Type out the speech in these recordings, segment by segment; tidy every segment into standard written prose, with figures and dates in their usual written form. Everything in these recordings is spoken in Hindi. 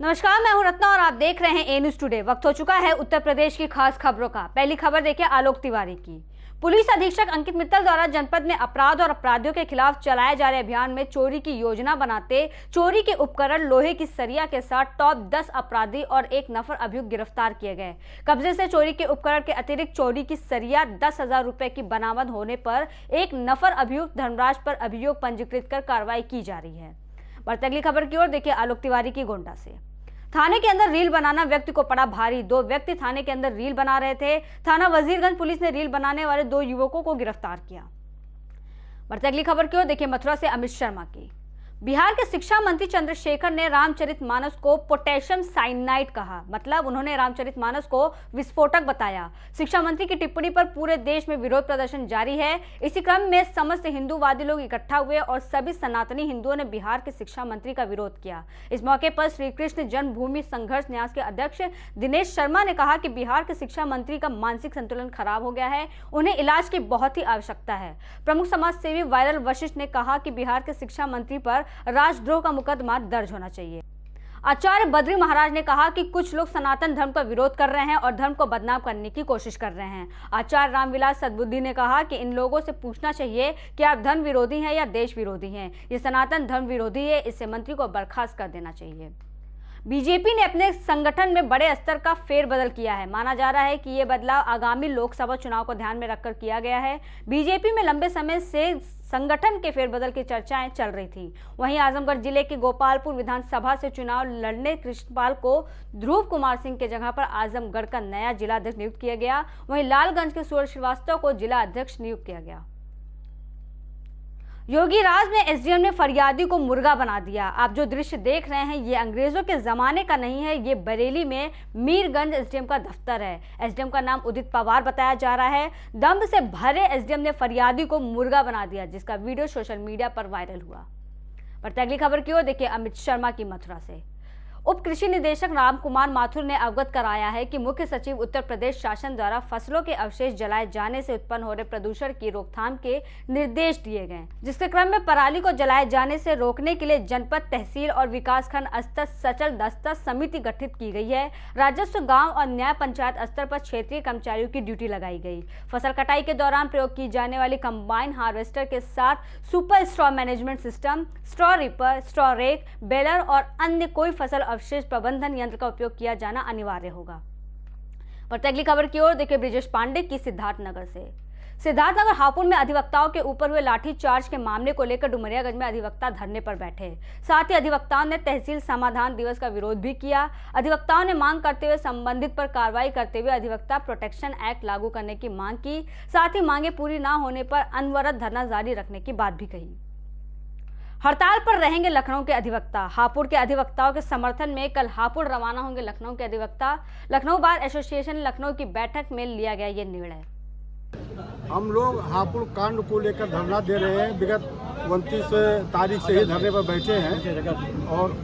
नमस्कार, मैं हूं रत्ना और आप देख रहे हैं ए न्यूज टुडे। वक्त हो चुका है उत्तर प्रदेश की खास खबरों का। पहली खबर देखिए आलोक तिवारी की। पुलिस अधीक्षक अंकित मित्तल द्वारा जनपद में अपराध और अपराधियों के खिलाफ चलाए जा रहे अभियान में चोरी की योजना बनाते चोरी के उपकरण, लोहे की सरिया के साथ टॉप 10 अपराधी और एक नफर अभियुक्त गिरफ्तार किए गए। कब्जे से चोरी के उपकरण के अतिरिक्त चोरी की सरिया 10,000 रुपए की बरामद होने पर एक नफर अभियुक्त धर्मराज पर अभियोग पंजीकृत कर कार्रवाई की जा रही है। बढ़ते अगली खबर की ओर देखिए आलोक तिवारी की गोंडा से। थाने के अंदर रील बनाना व्यक्ति को पड़ा भारी। 2 व्यक्ति थाने के अंदर रील बना रहे थे। थाना वजीरगंज पुलिस ने रील बनाने वाले 2 युवकों को गिरफ्तार किया। बढ़ते अगली खबर की ओर देखिए मथुरा से अमित शर्मा की। बिहार के शिक्षा मंत्री चंद्रशेखर ने रामचरितमानस को पोटेशियम साइनाइड कहा। मतलब उन्होंने रामचरितमानस को विस्फोटक बताया। शिक्षा मंत्री की टिप्पणी पर पूरे देश में विरोध प्रदर्शन जारी है। इसी क्रम में समस्त हिंदूवादी लोग इकट्ठा हुए और सभी सनातनी हिंदुओं ने बिहार के शिक्षा मंत्री का विरोध किया। इस मौके पर श्री कृष्ण जन्मभूमि संघर्ष न्यास के अध्यक्ष दिनेश शर्मा ने कहा कि बिहार के शिक्षा मंत्री का मानसिक संतुलन खराब हो गया है, उन्हें इलाज की बहुत ही आवश्यकता है। प्रमुख समाज सेवी वायरल वशिष्ठ ने कहा कि बिहार के शिक्षा मंत्री पर राजद्रोह का मुकदमा दर्ज होना चाहिए। आचार्य बद्री महाराज ने कहा कि कुछ लोग सनातन धर्म का विरोध कर रहे हैं और धर्म को बदनाम करने की कोशिश कर रहे हैं। आचार्य रामविलास सद्बुद्धि ने कहा कि इन लोगों से पूछना चाहिए कि आप धर्म विरोधी हैं या देश विरोधी हैं। ये सनातन धर्म विरोधी है, इससे मंत्री को बर्खास्त कर देना चाहिए। बीजेपी ने अपने संगठन में बड़े स्तर का फेरबदल किया है। माना जा रहा है कि ये बदलाव आगामी लोकसभा चुनाव को ध्यान में रखकर किया गया है। बीजेपी में लंबे समय से संगठन के फेरबदल की चर्चाएं चल रही थी। वहीं आजमगढ़ जिले के गोपालपुर विधानसभा से चुनाव लड़ने कृष्णपाल को ध्रुव कुमार सिंह के जगह पर आजमगढ़ का नया जिला अध्यक्ष नियुक्त किया गया। वहीं लालगंज के सूरज श्रीवास्तव को जिला अध्यक्ष नियुक्त किया गया। योगी राज में एसडीएम ने फरियादी को मुर्गा बना दिया। आप जो दृश्य देख रहे हैं ये अंग्रेजों के जमाने का नहीं है, ये बरेली में मीरगंज एसडीएम का दफ्तर है। एसडीएम का नाम उदित पवार बताया जा रहा है। दम्भ से भरे एसडीएम ने फरियादी को मुर्गा बना दिया, जिसका वीडियो सोशल मीडिया पर वायरल हुआ। बढ़ते अगली खबर की ओर देखिए अमित शर्मा की मथुरा से। उप कृषि निदेशक राम कुमार माथुर ने अवगत कराया है कि मुख्य सचिव उत्तर प्रदेश शासन द्वारा फसलों के अवशेष जलाए जाने से उत्पन्न हो रहे प्रदूषण की रोकथाम के निर्देश दिए गए, जिसके क्रम में पराली को जलाए जाने से रोकने के लिए जनपद, तहसील और विकासखंड स्तर सचल दस्ता समिति गठित की गई है। राजस्व, गांव और न्याय पंचायत स्तर पर क्षेत्रीय कर्मचारियों की ड्यूटी लगाई गई। फसल कटाई के दौरान प्रयोग की जाने वाली कंबाइन हार्वेस्टर के साथ super straw management system, straw reaper, straw rake, baler और अन्य कोई फसल अवशेष प्रबंधन यंत्र का उपयोग किया जाना अनिवार्य होगा। बढ़ते अगली खबर की ओर देखिए ब्रिजेश पांडे की सिद्धार्थनगर से। सिद्धार्थनगर हापुड़ में अधिवक्ताओं के ऊपर हुए लाठीचार्ज के मामले को लेकर डुमरियागंज में अधिवक्ता धरने पर बैठे। साथ ही अधिवक्ताओं ने तहसील समाधान दिवस का विरोध भी किया। अधिवक्ताओं ने मांग करते हुए संबंधित पर कार्रवाई करते हुए अधिवक्ता प्रोटेक्शन एक्ट लागू करने की मांग की। साथ ही मांगे पूरी न होने पर अनवरत धरना जारी रखने की बात भी कही। हड़ताल पर रहेंगे लखनऊ के अधिवक्ता। हापुड़ के अधिवक्ताओं के समर्थन में कल हापुड़ रवाना होंगे लखनऊ के अधिवक्ता। लखनऊ बार एसोसिएशन लखनऊ की बैठक में लिया गया ये निर्णय। हम लोग हापुड़ कांड को लेकर धरना दे रहे हैं। विगत 29 तारीख से ही धरने पर बैठे हैं और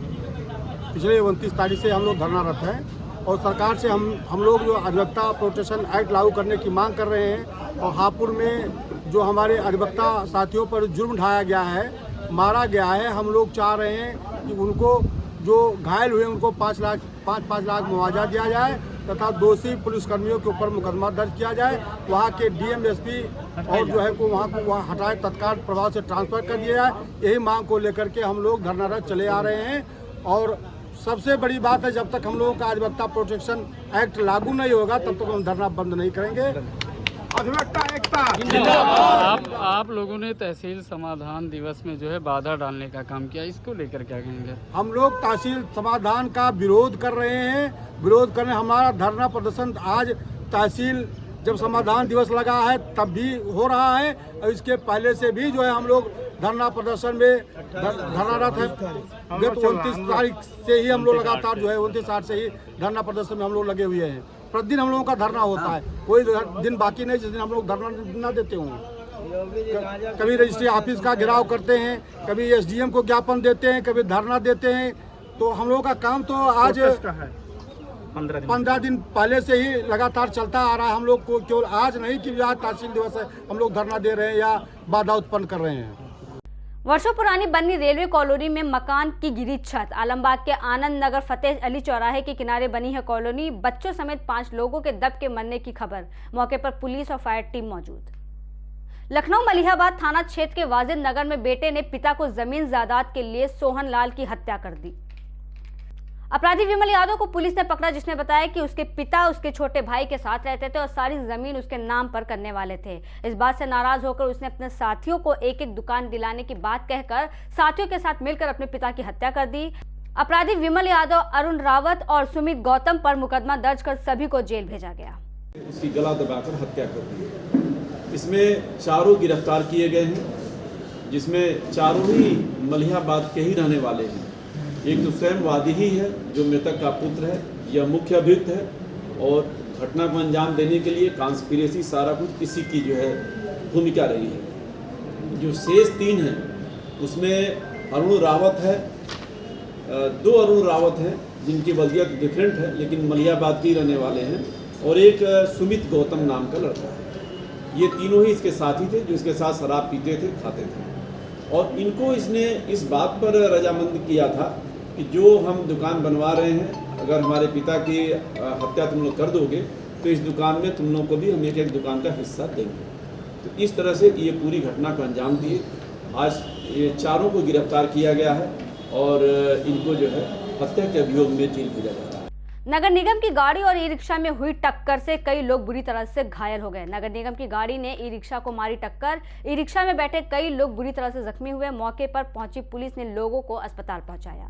पिछले 29 तारीख से हम लोग धरनारत हैं और सरकार से हम लोग जो अधिवक्ता प्रोटेक्शन एक्ट लागू करने की मांग कर रहे हैं। और हापुड़ में जो हमारे अधिवक्ता साथियों पर जुर्म ढाया गया है, मारा गया है, हम लोग चाह रहे हैं कि उनको जो घायल हुए उनको 5 लाख मुआवजा दिया जाए तथा दोषी पुलिसकर्मियों के ऊपर मुकदमा दर्ज किया जाए। वहाँ के डीएम एसपी और जो है को वहाँ हटाए, तत्काल प्रभाव से ट्रांसफर कर दिया जाए। यही मांग को लेकर के हम लोग धरनारत चले आ रहे हैं। और सबसे बड़ी बात है, जब तक हम लोगों का अधिवक्ता प्रोटेक्शन एक्ट लागू नहीं होगा तब तक हम धरना बंद नहीं करेंगे। अधिवक्ता एकता। आप लोगों ने तहसील समाधान दिवस में जो है बाधा डालने का काम किया, इसको लेकर क्या कहेंगे? हम लोग तहसील समाधान का विरोध कर रहे हैं। विरोध करने हमारा धरना प्रदर्शन आज तहसील जब समाधान दिवस लगा है तब भी हो रहा है और इसके पहले से भी जो है हम लोग धरना प्रदर्शन में धरनारत है। गत 29 तारीख से ही हम लोग लगातार जो है 29 तारीख से ही धरना प्रदर्शन में हम लोग लगे हुए हैं। प्रतिदिन हम लोगों का धरना होता है, कोई दिन बाकी नहीं जिस दिन हम लोग धरना न देते हों। कभी रजिस्ट्री ऑफिस का घेराव करते हैं, कभी एसडीएम को ज्ञापन देते हैं, कभी धरना देते हैं। तो हम लोगों का काम तो आज 15 दिन पहले से ही लगातार चलता आ रहा है। हम लोग को केवल आज नहीं कि आज तहसील दिवस है हम लोग धरना दे रहे हैं या बाधा उत्पन्न कर रहे हैं। वर्षों पुरानी बनी रेलवे कॉलोनी में मकान की गिरी छत। आलमबाग के आनंद नगर फतेह अली चौराहे के किनारे बनी है कॉलोनी। बच्चों समेत 5 लोगों के दब के मरने की खबर। मौके पर पुलिस और फायर टीम मौजूद। लखनऊ मलिहाबाद थाना क्षेत्र के वाजिद नगर में बेटे ने पिता को जमीन जायदाद के लिए सोहन लाल की हत्या कर दी। अपराधी विमल यादव को पुलिस ने पकड़ा, जिसने बताया कि उसके पिता उसके छोटे भाई के साथ रहते थे और सारी जमीन उसके नाम पर करने वाले थे। इस बात से नाराज होकर उसने अपने साथियों को एक एक दुकान दिलाने की बात कहकर साथियों के साथ मिलकर अपने पिता की हत्या कर दी। अपराधी विमल यादव, अरुण रावत और सुमित गौतम पर मुकदमा दर्ज कर सभी को जेल भेजा गया। उसकी गला दबाकर हत्या कर दी। इसमें चारों गिरफ्तार किए गए हैं, जिसमें चारों ही मलिहाबाद के ही रहने वाले हैं। एक तो स्वयं वादी ही है जो मृतक का पुत्र है, यह मुख्य अभियुक्त है और घटना को अंजाम देने के लिए कॉन्स्पिरेसी सारा कुछ इसी की जो है भूमिका रही है। जो शेष 3 हैं उसमें अरुण रावत है, 2 अरुण रावत हैं जिनकी वजह डिफरेंट है लेकिन मलिहाबाद के ही रहने वाले हैं, और एक सुमित गौतम नाम का लड़का है। ये तीनों ही इसके साथी थे जो इसके साथ शराब पीते थे, खाते थे, और इनको इसने इस बात पर रजामंद किया था कि जो हम दुकान बनवा रहे हैं, अगर हमारे पिता की हत्या तुम लोग कर दोगे तो इस दुकान में तुम लोग को भी हम एक दुकान का हिस्सा देंगे। तो इस तरह से ये पूरी घटना को अंजाम दिए। आज ये चारों को गिरफ्तार किया गया है और इनको जो है हत्या के अभियोग में जेल भेजा जा रहा है। नगर निगम की गाड़ी और ई रिक्शा में हुई टक्कर से कई लोग बुरी तरह से घायल हो गए। नगर निगम की गाड़ी ने ई रिक्शा को मारी टक्कर। ई रिक्शा में बैठे कई लोग बुरी तरह से जख्मी हुए। मौके पर पहुंची पुलिस ने लोगों को अस्पताल पहुंचाया।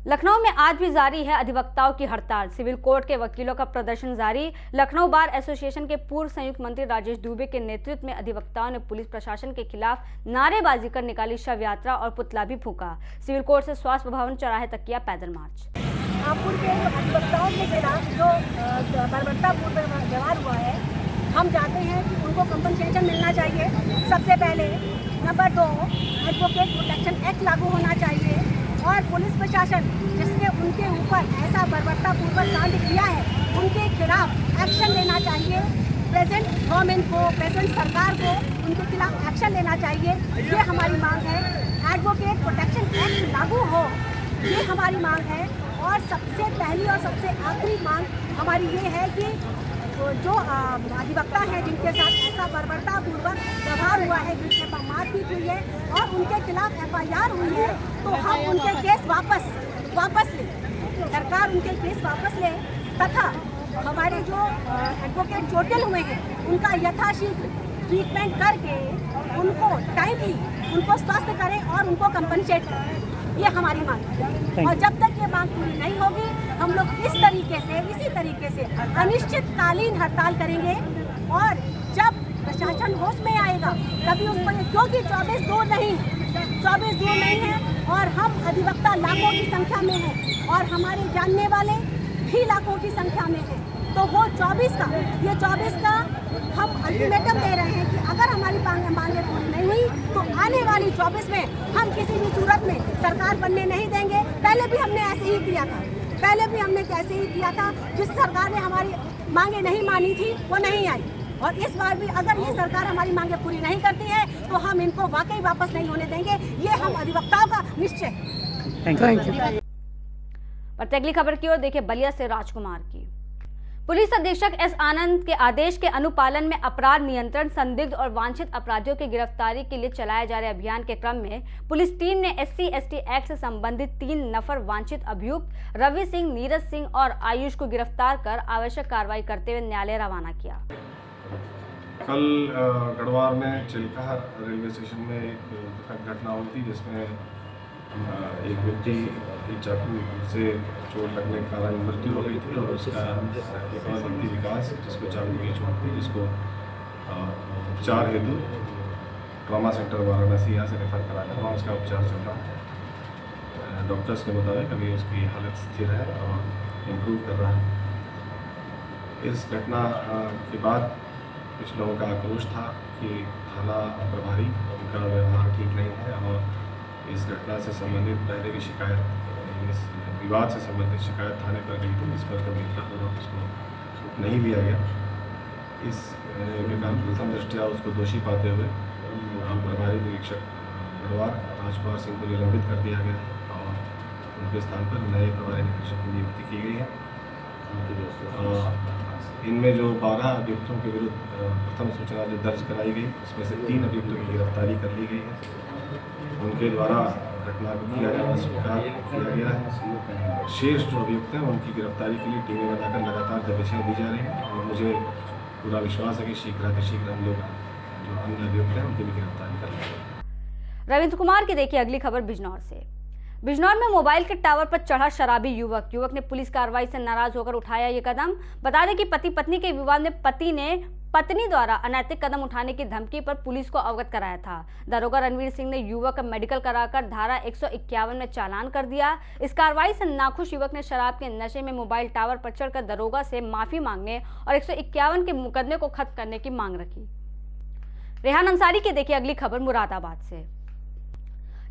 लखनऊ में आज भी जारी है अधिवक्ताओं की हड़ताल। सिविल कोर्ट के वकीलों का प्रदर्शन जारी। लखनऊ बार एसोसिएशन के पूर्व संयुक्त मंत्री राजेश दुबे के नेतृत्व में अधिवक्ताओं ने पुलिस प्रशासन के खिलाफ नारेबाजी कर निकाली शव यात्रा और पुतला भी फूंका। सिविल कोर्ट से स्वास्थ्य भवन चौराहे तक किया पैदल मार्च। हापुड़ के अधिवक्ताओं के खिलाफ जो बर्बरतापूर्ण व्यवहार हुआ है, हम चाहते हैं कि उनको कंपनसेशन मिलना चाहिए सबसे पहले। नंबर 2, एडवोकेट प्रोटेक्शन एक्ट लागू होना चाहिए और पुलिस प्रशासन जिसने उनके ऊपर ऐसा बर्बरतापूर्वक कांड किया है उनके खिलाफ एक्शन लेना चाहिए। प्रेजेंट गवर्नमेंट को, प्रेजेंट सरकार को उनके खिलाफ एक्शन लेना चाहिए। ये हमारी मांग है। एडवोकेट प्रोटेक्शन एक्ट लागू हो, ये हमारी मांग है। और सबसे पहली और सबसे आखिरी मांग हमारी ये है कि जो अधिवक्ता है जिनके साथ ऐसा बर्बरतापूर्वक व्यवहार हुआ है, जिनके पर मारपीट हुई है और उनके खिलाफ FIR हुई है, तो हम उनके केस वापस लें। सरकार उनके केस वापस ले तथा हमारे जो एडवोकेट चोटिल हुए हैं उनका यथाशीघ्र ट्रीटमेंट करके उनको टाइमली उनको स्वस्थ करें और उनको कंपनसेट करें। ये हमारी मांग है। और जब तक ये मांग पूरी नहीं होगी हम लोग इसी तरीके से अनिश्चितकालीन हड़ताल करेंगे। और जब प्रशासन होश में आएगा तभी उसको, क्योंकि 24 दूर नहीं है और हम अधिवक्ता लाखों की संख्या में हैं और हमारे जानने वाले भी लाखों की संख्या में हैं, तो वो 24 का हम अल्टीमेटम दे रहे हैं कि अगर हमारी मांगें पूरी नहीं हुई तो आने वाली 24 में हम किसी भी सूरत में सरकार बनने नहीं देंगे। पहले भी हमने ऐसे ही किया था। जिस सरकार ने हमारी मांगें नहीं मानी थी वो नहीं आई, और इस बार भी अगर ये सरकार हमारी मांगें पूरी नहीं करती है तो हम इनको वाकई वापस नहीं होने देंगे। ये हम अधिवक्ताओं का निश्चय है। Thank you. पर अगली खबर की ओर देखिए बलिया से राजकुमार की। पुलिस अधीक्षक एस आनंद के आदेश के अनुपालन में अपराध नियंत्रण, संदिग्ध और वांछित अपराधियों की गिरफ्तारी के लिए चलाए जा रहे अभियान के क्रम में पुलिस टीम ने SC/ST एक्ट से संबंधित 3 नफर वांछित अभियुक्त रवि सिंह, नीरज सिंह और आयुष को गिरफ्तार कर आवश्यक कार्रवाई करते हुए न्यायालय रवाना किया। कल गढ़वाल में चिल्का रेलवे स्टेशन में एक घटना हुई थी जिसमें एक व्यक्ति की चाकू से चोट लगने के कारण मृत्यु हो गई थी और उसका एक और व्यक्ति विकास जिसको चाकू की चोट थी, जिसको उपचार हेतु ट्रॉमा सेंटर वाराणसी यहाँ से रेफर करा कर वहाँ उसका उपचार चल रहा है। डॉक्टर्स के मुताबिक अभी उसकी हालत स्थिर है और इम्प्रूव कर रहा है। इस घटना के बाद कुछ लोगों का आक्रोश था कि थाना प्रभारी उनका व्यवहार ठीक नहीं है और इस घटना से संबंधित पहले भी शिकायत, इस विवाद से संबंधित शिकायत थाने पर गई थी, जिस पर गंभीरतापूर्वक उसको नहीं लिया गया। इस प्रथम दृष्टया उसको दोषी पाते हुए प्रभारी निरीक्षक गढ़वार राजकुमार सिंह को निलंबित कर दिया गया है और उनके स्थान पर नए प्रभारी निरीक्षक की नियुक्ति की गई है। इनमें जो 12 अभियुक्तों के विरुद्ध प्रथम सूचना जो दर्ज कराई गई, उसमें से 3 अभियुक्तों की गिरफ्तारी कर ली गई है। उनके द्वारा घटना को किया जाना स्वीकार किया गया है। शेष जो अभियुक्त हैं उनकी गिरफ्तारी के लिए टीमें बनाकर लगातार दबिशें दी जा रही हैं और मुझे पूरा विश्वास है कि शीघ्र हम लोग जो अन्य अभियुक्त हैं उनकी भी गिरफ्तारी कर लेंगे। रविंद्र कुमार की देखिए अगली खबर बिजनौर से। बिजनौर में मोबाइल के टावर पर चढ़ा शराबी युवक ने पुलिस कार्रवाई से नाराज होकर उठाया ये कदम। बता दें कि पति पत्नी के विवाद में पति ने पत्नी द्वारा अनैतिक कदम उठाने की धमकी पर पुलिस को अवगत कराया था। दरोगा रणवीर सिंह ने युवक का मेडिकल कराकर धारा 151 में चालान कर दिया। इस कार्रवाई से नाखुश युवक ने शराब के नशे में मोबाइल टावर पर चढ़कर दरोगा से माफी मांगने और 151 के मुकदमे को खत्म करने की मांग रखी। रेहान अंसारी की देखिए अगली खबर मुरादाबाद से।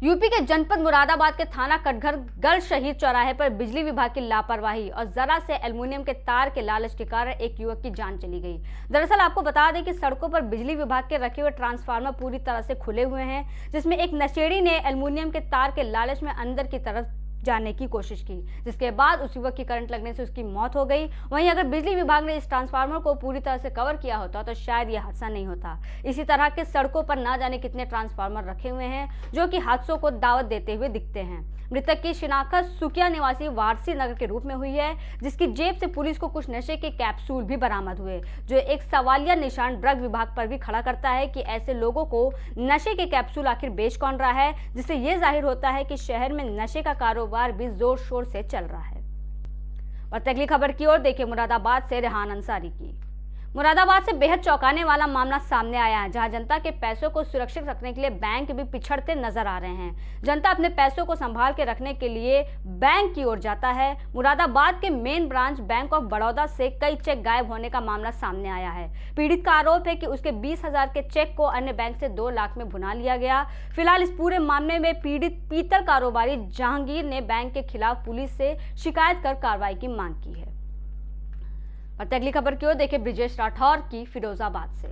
यूपी के जनपद मुरादाबाद के थाना कटघर गढ़ शहीद चौराहे पर बिजली विभाग की लापरवाही और जरा से एल्युमिनियम के तार के लालच के कारण एक युवक की जान चली गई। दरअसल आपको बता दें कि सड़कों पर बिजली विभाग के रखे हुए ट्रांसफार्मर पूरी तरह से खुले हुए हैं, जिसमें एक नशेड़ी ने एल्युमिनियम के तार के लालच में अंदर की तरफ जाने की कोशिश की, जिसके बाद उस युवक की करंट लगने से उसकी मौत हो गई। वहीं अगर बिजली विभाग ने इस ट्रांसफार्मर को पूरी तरह से कवर किया होता तो शायद यह हादसा नहीं होता। इसी तरह के सड़कों पर ना जाने कितने ट्रांसफार्मर रखे हुए हैं जो कि हादसों को दावत देते हुए दिखते हैं। मृतक की शिनाख्त सुकिया निवासी वारसी नगर के रूप में हुई है, जिसकी जेब से पुलिस को कुछ नशे के कैप्सूल भी बरामद हुए, जो एक सवालिया निशान ड्रग विभाग पर भी खड़ा करता है कि ऐसे लोगों को नशे के कैप्सूल आखिर बेच कौन रहा है, जिससे यह जाहिर होता है कि शहर में नशे का कारोबार भी जोर शोर से चल रहा है। और अगली खबर की ओर देखिए मुरादाबाद से रेहान अंसारी की। मुरादाबाद से बेहद चौंकाने वाला मामला सामने आया है, जहां जनता के पैसों को सुरक्षित रखने के लिए बैंक भी पिछड़ते नजर आ रहे हैं। जनता अपने पैसों को संभाल के रखने के लिए बैंक की ओर जाता है। मुरादाबाद के main branch bank of Baroda से कई चेक गायब होने का मामला सामने आया है। पीड़ित का आरोप है कि उसके 20,000 के चेक को अन्य बैंक से 2 लाख में भुना लिया गया। फिलहाल इस पूरे मामले में पीड़ित पीतल कारोबारी जहांगीर ने बैंक के खिलाफ पुलिस से शिकायत कर कार्रवाई की मांग की है। और अगली खबर की ओर देखिए ब्रिजेश राठौर की फिरोजाबाद से।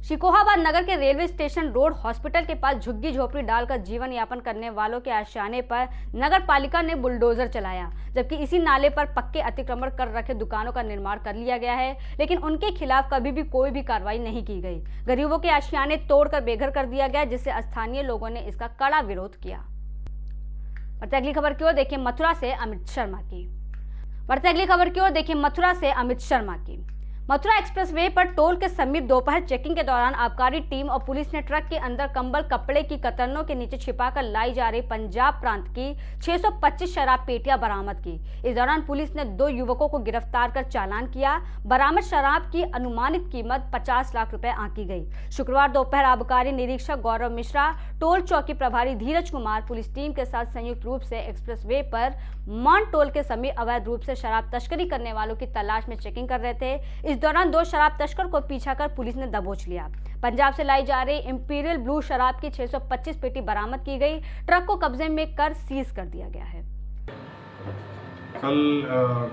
शिकोहाबाद नगर के रेलवे स्टेशन रोड हॉस्पिटल के पास झुग्गी झोपड़ी डालकर जीवन यापन करने वालों के आशियाने पर नगर पालिका ने बुलडोजर चलाया, जबकि इसी नाले पर पक्के अतिक्रमण कर रखे दुकानों का निर्माण कर लिया गया है, लेकिन उनके खिलाफ कभी भी कोई भी कार्रवाई नहीं की गई। गरीबों के आशियाने तोड़कर बेघर कर दिया गया, जिससे स्थानीय लोगों ने इसका कड़ा विरोध किया। और अगली खबर की ओर देखिए मथुरा से अमित शर्मा की। बढ़ते अगली खबर की ओर देखिए मथुरा से अमित शर्मा की। मथुरा एक्सप्रेसवे पर टोल के समीप दोपहर चेकिंग के दौरान आबकारी टीम और पुलिस ने ट्रक के अंदर कंबल कपड़े की कतरनों के नीचे छिपाकर लाई जा रही पंजाब प्रांत की 625 शराब पेटियां बरामद की। इस दौरान पुलिस ने 2 युवकों को गिरफ्तार कर चालान किया। बरामद शराब की अनुमानित कीमत 50 लाख रुपए आंकी गई। शुक्रवार दोपहर आबकारी निरीक्षक गौरव मिश्रा, टोल चौकी प्रभारी धीरज कुमार पुलिस टीम के साथ संयुक्त रूप से एक्सप्रेसवे पर मान टोल के समीप अवैध रूप से शराब तस्करी करने वालों की तलाश में चेकिंग कर रहे थे। इस दौरान 2 शराब तस्कर को पीछा कर पुलिस ने दबोच लिया। पंजाब से लाई जा रही इंपीरियल ब्लू शराब की 625 पेटी बरामद की गई। ट्रक को कब्जे में कर सीज कर दिया गया है। कल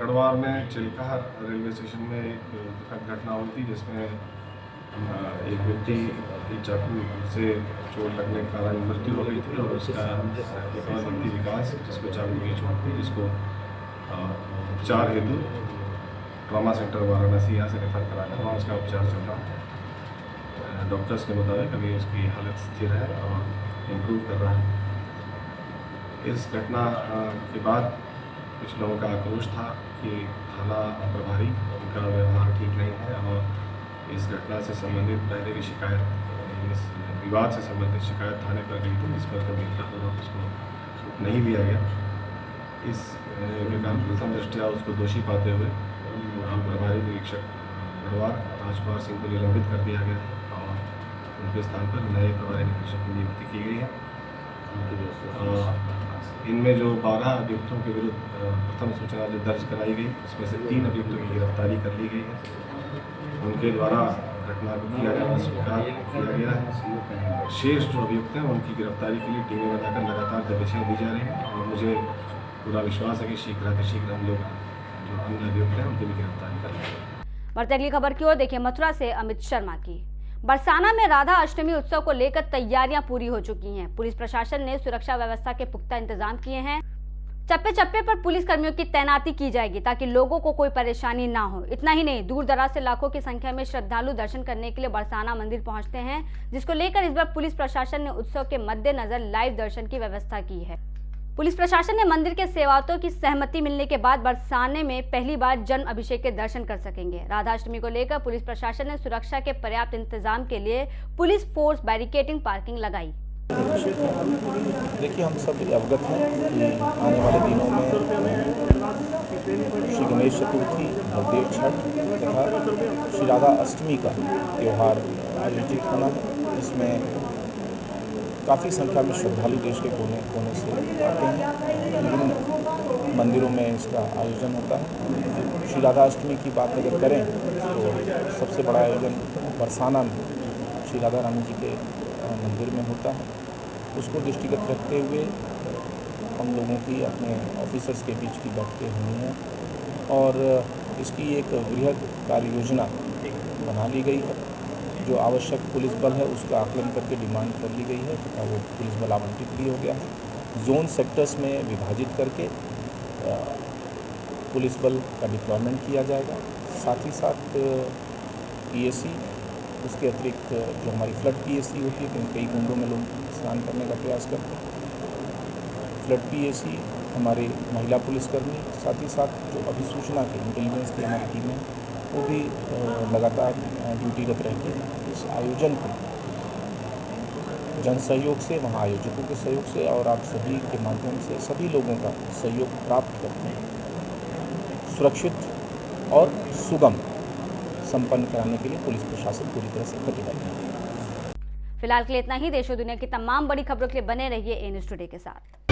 गढ़वार में चिल्काहर रेलवे स्टेशन में एक घटना हुई थी, जिसमें एक व्यक्ति की चाकू से चोट लगने के कारण मृत्यु हो गई थी और उसका एक और व्यक्ति विकास, जिसको चाकू की चोट थी, जिसको उपचार हेतु ट्रॉमा सेंटर वाराणसी यहाँ से रेफर कराकर वहाँ उसका उपचार चल रहा है। डॉक्टर्स के मुताबिक अभी उसकी हालत स्थिर है और इम्प्रूव कर रहा है। इस घटना के बाद कुछ लोगों का आक्रोश था कि थाना प्रभारी उनका व्यवहार ठीक नहीं है और इस घटना से संबंधित पहले भी शिकायत, इस विवाद से संबंधित शिकायत थाने पर गई थी, जिस पर गंभीरतापूर्वक उसको नहीं लिया गया। इस कारण प्रथम दृष्टया उसको दोषी पाते हुए प्रभारी निरीक्षक गढ़वार राजकुमार सिंह को निलंबित कर दिया गया है और उनके स्थान पर नए प्रभारी निरीक्षक की नियुक्ति की गई है। इनमें जो 12 अभियुक्तों के विरुद्ध प्रथम सूचना जो दर्ज कराई गई, उसमें से 3 अभियुक्तों की गिरफ्तारी कर ली गई है। उनके द्वारा घटना को किया जाना स्वीकार किया गया है। शेष जो अभियुक्त हैं उनकी गिरफ्तारी के लिए टीमें बनाकर लगातार दबिशें दी जा रही हैं और मुझे पूरा विश्वास है कि शीघ्र हम लोग जो अन्य अभियुक्त हैं उनकी भी गिरफ्तारी कर लेंगे। बढ़ते अगली खबर की ओर देखिए मथुरा से अमित शर्मा की। बरसाना में राधा अष्टमी उत्सव को लेकर तैयारियां पूरी हो चुकी हैं। पुलिस प्रशासन ने सुरक्षा व्यवस्था के पुख्ता इंतजाम किए हैं। चप्पे चप्पे पर पुलिस कर्मियों की तैनाती की जाएगी ताकि लोगों को कोई परेशानी ना हो। इतना ही नहीं, दूर दराज से लाखों की संख्या में श्रद्धालु दर्शन करने के लिए बरसाना मंदिर पहुंचते हैं, जिसको लेकर इस बार पुलिस प्रशासन ने उत्सव के मद्देनजर लाइव दर्शन की व्यवस्था की है। पुलिस प्रशासन ने मंदिर के सेवातों की सहमति मिलने के बाद बरसाने में पहली बार जन्म अभिषेक के दर्शन कर सकेंगे। राधाष्टमी को लेकर पुलिस प्रशासन ने सुरक्षा के पर्याप्त इंतजाम के लिए पुलिस फोर्स बैरिकेडिंग पार्किंग लगाई। देखिए, हम सब अवगत हैं कि आने वाले दिनों में श्री गणेश चतुर्थी, बलदेव छठ तथा श्री राधा अष्टमी का त्यौहार आयोजित होना है। इसमें काफ़ी संख्या में श्रद्धालु देश के कोने कोने से आते हैं। विभिन्न मंदिरों में इसका आयोजन होता है। श्री राधा अष्टमी की बात अगर करें तो सबसे बड़ा आयोजन बरसाना में श्री राधा रानी जी के मंदिर में होता है। उसको दृष्टिगत रखते हुए हम लोगों की अपने ऑफिसर्स के बीच की बैठकें हुई हैं और इसकी एक बृहद कार्य योजना बना ली गई है। जो आवश्यक पुलिस बल है उसका आकलन करके डिमांड कर ली गई है तथा वो पुलिस बल आवंटित भी हो गया है। जोन सेक्टर्स में विभाजित करके पुलिस बल का डिप्लॉयमेंट किया जाएगा। साथ ही साथ पीएसी, उसके अतिरिक्त जो हमारी फ्लड पीएसी होती है, कई कुंडों में लोग स्नान करने का प्रयास करते हैं। फ्लड पीएसी, हमारे महिला पुलिसकर्मी, साथ ही साथ जो अभिसूचना के इंटेलिजेंस की हमारी टीम है वो भी लगातार ड्यूटीरत रहती है। इस आयोजन को जन सहयोग से, वहाँ आयोजकों के सहयोग से और आप सभी के माध्यम से सभी लोगों का सहयोग प्राप्त करते हैं सुरक्षित और सुगम संपन्न कराने के लिए पुलिस प्रशासन पूरी तरह से प्रतिबद्ध है। फिलहाल के लिए इतना ही। देश और दुनिया की तमाम बड़ी खबरों के लिए बने रहिए ए न्यूज़ टुडे के साथ।